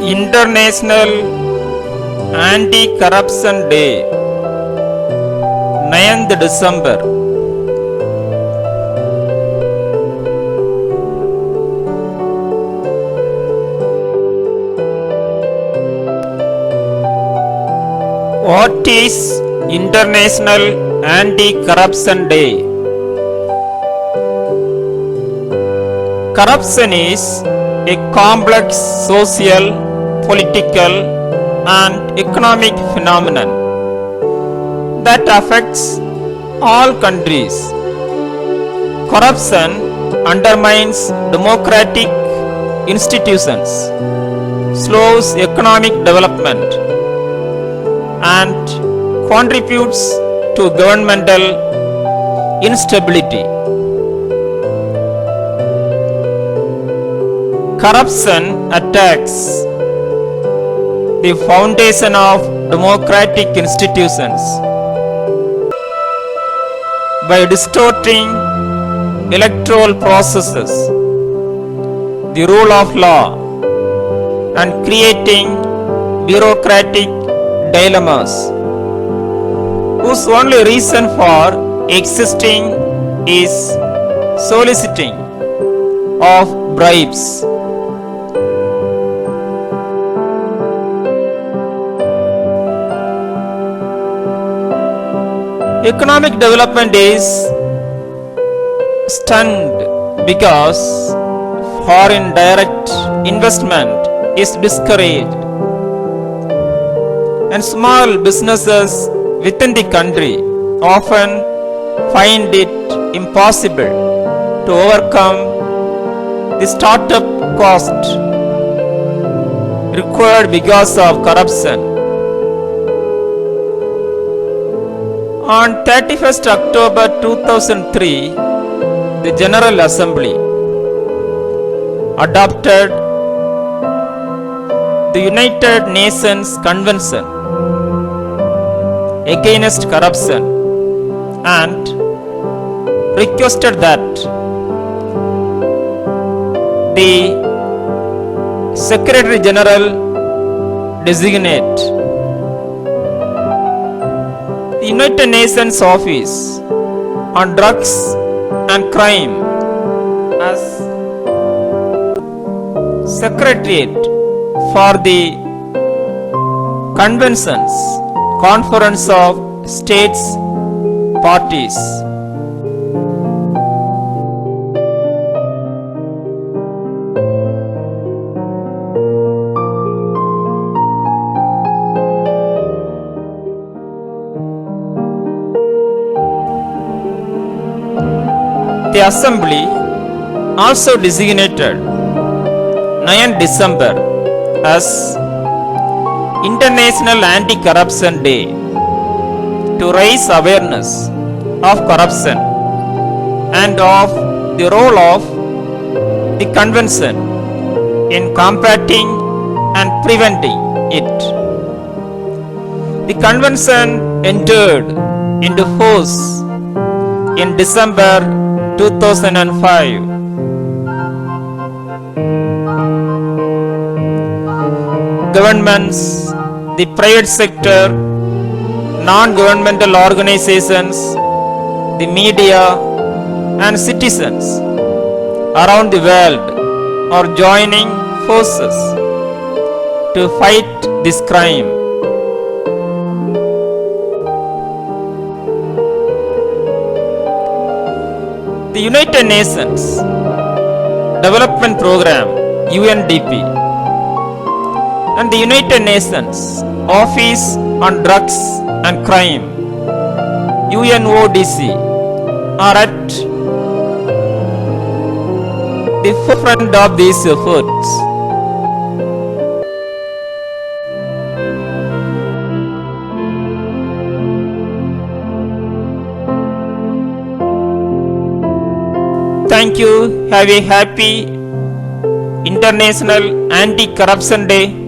International Anti-Corruption Day, 9th December. What is International Anti-Corruption Day? Corruption is a complex social, political, and economic phenomenon that affects all countries. Corruption undermines democratic institutions, slows economic development, and contributes to governmental instability. Corruption attacks the foundation of democratic institutions by distorting electoral processes, the rule of law, and creating bureaucratic dilemmas whose only reason for existing is soliciting of bribes. Economic development is stunned because foreign direct investment is discouraged, and small businesses within the country often find it impossible to overcome the startup cost required because of corruption. On 31st October 2003, the General Assembly adopted the United Nations Convention against corruption and requested that the Secretary General designate the United Nations Office on Drugs and Crime as Secretariat for the Convention's Conference of States Parties. The Assembly also designated 9th December as International Anti-Corruption Day to raise awareness of corruption and of the role of the Convention in combating and preventing it. The Convention entered into force in December 2005. Governments, the private sector, non-governmental organizations, the media, and citizens around the world are joining forces to fight this crime. The United Nations Development Program (UNDP) and the United Nations Office on Drugs and Crime (UNODC) are at the forefront of these efforts. Thank you. Have a happy International Anti-Corruption Day.